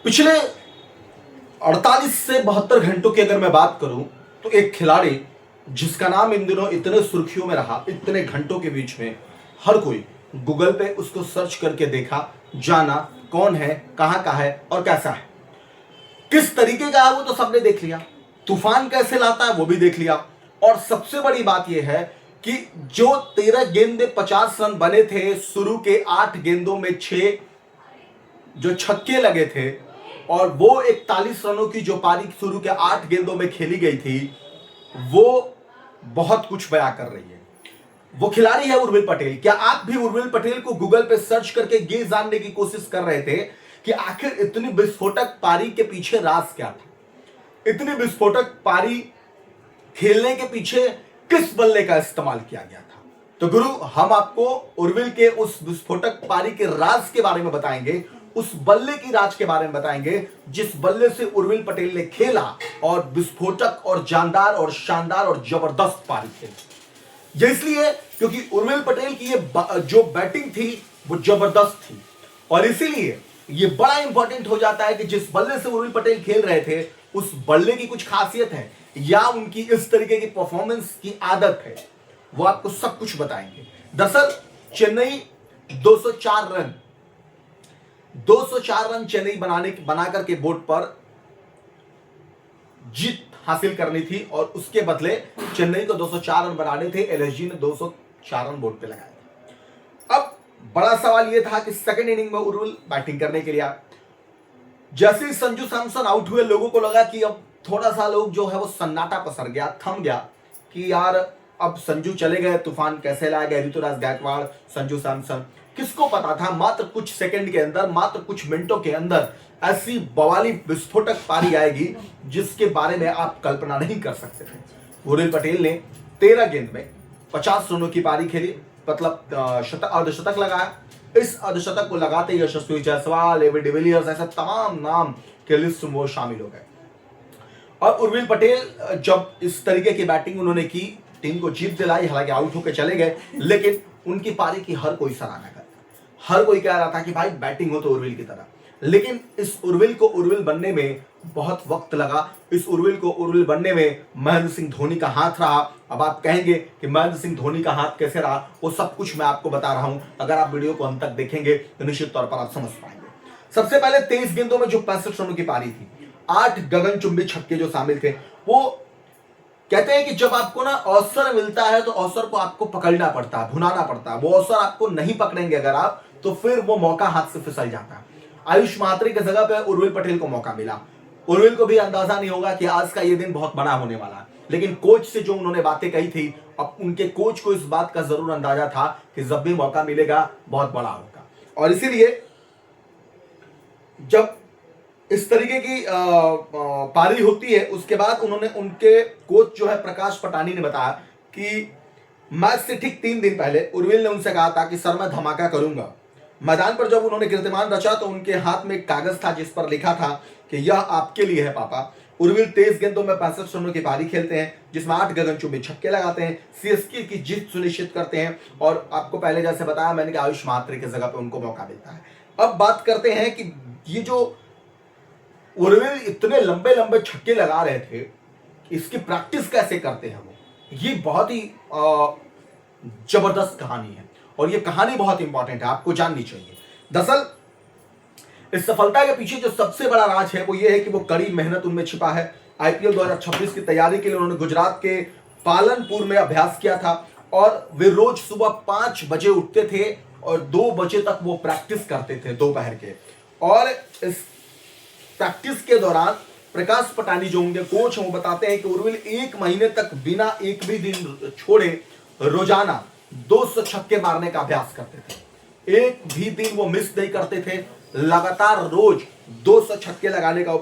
पिछले 48 से 72 घंटों की अगर मैं बात करूं तो एक खिलाड़ी जिसका नाम इन दिनों इतने सुर्खियों में रहा, इतने घंटों के बीच में हर कोई गूगल पे उसको सर्च करके देखा, जाना कौन है, कहां का है और कैसा है, किस तरीके का है वो तो सबने देख लिया, तूफान कैसे लाता है वो भी देख लिया। और सबसे बड़ी बात यह है कि जो 13 गेंद में 50 रन बने थे, शुरू के 8 गेंदों में 6 जो छक्के लगे थे और वो 41 रनों की जो पारी शुरू के 8 गेंदों में खेली गई थी, वो बहुत कुछ बयां कर रही है। वो खिलाड़ी है उर्विल पटेल। क्या आप भी उर्विल पटेल को गूगल पे सर्च करके ये जानने की कोशिश कर रहे थे कि आखिर इतनी विस्फोटक पारी के पीछे राज क्या था, इतनी विस्फोटक पारी खेलने के पीछे किस बल्ले का इस्तेमाल किया गया था? तो गुरु, हम आपको उर्विल के उस विस्फोटक पारी के राज के बारे में बताएंगे, उस बल्ले की राज के बारे में बताएंगे जिस बल्ले से उर्विल पटेल ने खेला और विस्फोटक और जानदार और शानदार और जबरदस्त पारी खेली। यह इसलिए क्योंकि उर्विल पटेल की ये जो बैटिंग थी वो जबरदस्त थी और इसीलिए ये बड़ा इंपॉर्टेंट हो जाता है कि जिस बल्ले से उर्विल पटेल खेल रहे थे उस बल्ले की कुछ खासियत है या उनकी इस तरीके की परफॉर्मेंस की आदत है, वो आपको सब कुछ बताएंगे। दरअसल चेन्नई 204 रन चेन्नई बना करके बोर्ड पर जीत हासिल करनी थी और उसके बदले चेन्नई को 204 रन बनाने थे। एलएसजी ने 204 रन बोर्ड पे लगाए थे। अब बड़ा सवाल यह था कि सेकंड इनिंग में उर्विल बैटिंग करने के लिए आया। जैसे ही संजू सैमसन आउट हुए, लोगों को लगा कि अब थोड़ा सा लोग जो है वो सन्नाटा पसर गया, थम गया कि यार अब संजू चले गए, तूफान कैसे लाएगा ऋतुराज गायकवाड़, संजू सैमसन। किसको पता था मात्र कुछ सेकंड के अंदर, मात्र कुछ मिनटों के अंदर ऐसी बवाली विस्फोटक पारी आएगी जिसके बारे में आप कल्पना नहीं कर सकते थे। उर्विल पटेल ने 13 गेंद में 50 रनों की पारी खेली, मतलब अर्धशतक लगाया। इस अर्धशतक को लगाते ही यशस्वी जायसवाल, एबी डिविलियर्स, ऐसे तमाम नाम के लिस्ट में वो शामिल हो गए। और उर्विल पटेल जब इस तरीके की बैटिंग उन्होंने की, टीम को जीत दिलाई, हालांकि आउट होकर चले गए, लेकिन उनकी पारी की हर कोई सराहना करता, हर कोई कह रहा था कि भाई बैटिंग हो तो उर्विल की तरह। लेकिन इस उर्विल को उर्विल बनने में बहुत वक्त लगा। इस उर्विल को उर्विल बनने में महेंद्र सिंह धोनी का हाथ रहा। अब आप कहेंगे कि महेंद्र सिंह धोनी का हाथ कैसे रहा, वो सब कुछ मैं आपको बता रहा हूं। अगर आप वीडियो को अंत तक देखेंगे तो निश्चित तौर पर आप समझ पाएंगे। सबसे पहले 23 गेंदों में जो 65 रनों की पारी थी, 8 गगनचुंबी छक्के जो शामिल थे। वो कहते हैं कि जब आपको ना अवसर मिलता है तो अवसर को आपको पकड़ना पड़ता है, भुनाना पड़ता है। वो अवसर आपको नहीं पकड़ेंगे अगर आप, तो फिर वो मौका हाथ से फिसल जाता है। आयुष महात्री की जगह पे उर्विल पटेल को मौका मिला। उर्विल को भी अंदाजा नहीं होगा कि आज का ये दिन बहुत बड़ा होने वाला है, लेकिन कोच से जो उन्होंने बातें कही थी, अब उनके कोच को इस बात का जरूर अंदाजा था कि जब भी मौका मिलेगा बहुत बड़ा होगा। और इसीलिए जब इस तरीके की पारी होती है, उसके बाद उन्होंने, उनके कोच जो है प्रकाश पटानी ने बताया कि मैच से ठीक 3 दिन पहले उर्विल ने उनसे कहा था कि सर मैं धमाका करूंगा। मैदान पर जब उन्होंने कीर्तिमान रचा तो उनके हाथ में एक कागज था जिस पर लिखा था कि यह आपके लिए है पापा। उर्विल 23 गेंदों में 65 रनों की पारी खेलते हैं जिसमें 8 गगनचुंबी छक्के लगाते हैं, सीएसके की जीत सुनिश्चित करते हैं। और आपको पहले जैसे बताया मैंने कि आयुष महात्री की जगह पे उनको मौका मिलता है। अब बात करते हैं कि ये जो उर्विल इतने लंबे लंबे छक्के लगा रहे थे, इसकी प्रैक्टिस कैसे करते हैं वो, ये बहुत ही जबरदस्त कहानी है और ये कहानी बहुत इंपॉर्टेंट है, आपको जाननी चाहिए। दरअसल इस सफलता के पीछे जो सबसे बड़ा राज है वो ये है कि वो कड़ी मेहनत उनमें छिपा है। आईपीएल 2026 की तैयारी के लिए उन्होंने गुजरात के पालनपुर में अभ्यास किया था और वे रोज सुबह 5 बजे उठते थे और 2 बजे तक वो प्रैक्टिस करते थे दोपहर के। और इस प्रैक्टिस के दौरान प्रकाश पटानी जो उनके कोच हैं वो बताते हैं कि उर्विल 1 महीने तक बिना एक भी दिन छोड़े रोजाना 200 छक्के मारने का अभ्यास करते थे। एक भी दिन वो मिस नहीं करते थे, लगातार रोज 200 छक्के लगाने का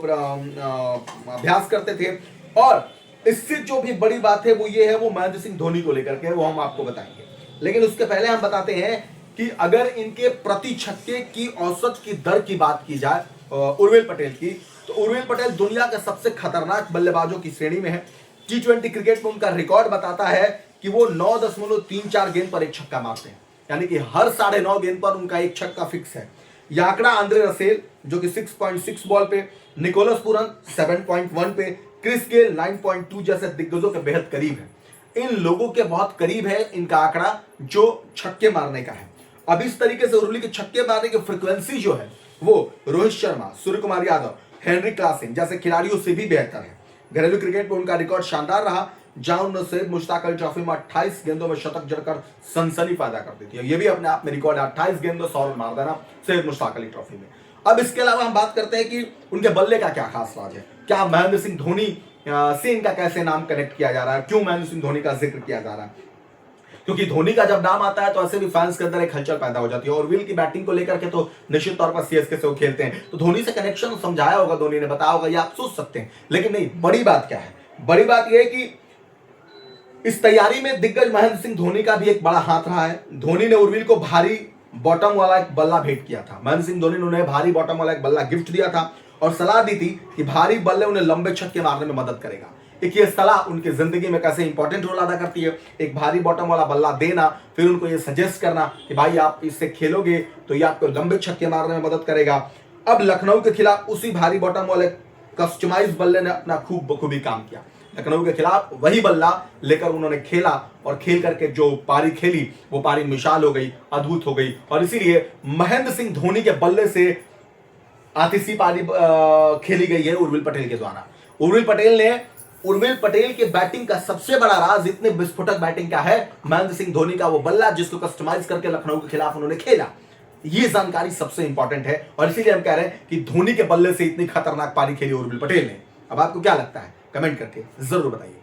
अभ्यास करते थे। और इससे जो भी बड़ी बात है वो ये है, वो महेंद्र सिंह धोनी को लेकर के, वो हम आपको बताएंगे। लेकिन उसके पहले हम बताते हैं कि अगर इनके प्रति छक्के की औसत की दर की बात की जाए उर्विल पटेल की, तो उर्विल पटेल दुनिया के सबसे खतरनाक बल्लेबाजों की श्रेणी में है। T20 क्रिकेट में उनका रिकॉर्ड बताता है कि वो 9.34 गेंद पर एक छक्का मारते हैं, यानी कि हर 9.5 गेंद पर उनका एक छक्का फिक्स है। यह आंकड़ा आंद्रे रसेल जो कि 6.6 बॉल पे, निकोलस पूरन 7.1 पे, क्रिस गेल 9.2 जैसे दिग्गजों के बेहद करीब है। इन लोगों के बहुत करीब है इनका आंकड़ा जो छक्के मारने का है। अब इस तरीके से उर्विल के छक्के मारने की फ्रीक्वेंसी जो है वो रोहित शर्मा, सूर्य कुमार यादव, हेनरी क्लासेन जैसे खिलाड़ियों से भी बेहतर है। घरेलू क्रिकेट में उनका रिकॉर्ड शानदार रहा, जहां उन्होंने सैयद मुश्ताक अली ट्रॉफी में 28 गेंदों में शतक जड़कर सनसनी पैदा कर दी थी। ये भी अपने आप में रिकॉर्ड है, 28 गेंदों 100 रन मार देना सैयद मुश्ताक अली ट्रॉफी में। अब इसके अलावा हम बात करते हैं कि उनके बल्ले का क्या खास राज है, क्या महेंद्र सिंह धोनी से इनका कैसे नाम कनेक्ट किया जा रहा है, क्यों महेंद्र सिंह धोनी का जिक्र किया जा रहा है। क्योंकि धोनी का जब नाम आता है तो ऐसे भी फैंस के अंदर एक हलचल पैदा हो जाती है। और विल की बैटिंग को लेकर के तो निश्चित तौर पर सीएसके से वो खेलते हैं, तो धोनी से कनेक्शन समझाया होगा, धोनी ने बताया होगा, ये आप सोच सकते हैं। लेकिन नहीं, बड़ी बात क्या है, बड़ी बात यह है कि इस तैयारी में दिग्गज महेंद्र सिंह धोनी का भी एक बड़ा हाथ रहा है। धोनी ने उर्विल को भारी बॉटम वाला एक बल्ला भेंट किया था। महेंद्र सिंह धोनी ने उन्हें भारी बॉटम वाला एक बल्ला गिफ्ट दिया था और सलाह दी थी कि भारी बल्ले उन्हें लंबे छक्के मारने में मदद करेगा। एक ये सलाह उनकी जिंदगी में कैसे इंपॉर्टेंट रोल अदा करती है। एक भारी बॉटम वाला बल्ला देना, फिर उनको ये सजेस्ट करना कि भाई आप इससे खेलोगे तो ये आपको लंबे छक्के मारने में मदद करेगा। अब लखनऊ के खिलाफ उसी भारी बॉटम वाले कस्टमाइज बल्ले ने अपना खूब बखूबी काम किया। लखनऊ के खिलाफ वही बल्ला लेकर उन्होंने खेला और खेल करके जो पारी खेली वो पारी मिसाल हो गई, अद्भुत हो गई। और इसीलिए महेंद्र सिंह धोनी के बल्ले से आतिशी पारी खेली गई है उर्विल पटेल के द्वारा। उर्विल पटेल के बैटिंग का सबसे बड़ा राज, इतने विस्फोटक बैटिंग का है, महेंद्र सिंह धोनी का वो बल्ला जिसको कस्टमाइज करके लखनऊ के खिलाफ उन्होंने खेला। ये जानकारी सबसे इंपॉर्टेंट है और इसीलिए हम कह रहे हैं कि धोनी के बल्ले से इतनी खतरनाक पारी खेली उर्विल पटेल ने। अब आपको क्या लगता है, कमेंट करके जरूर बताइए।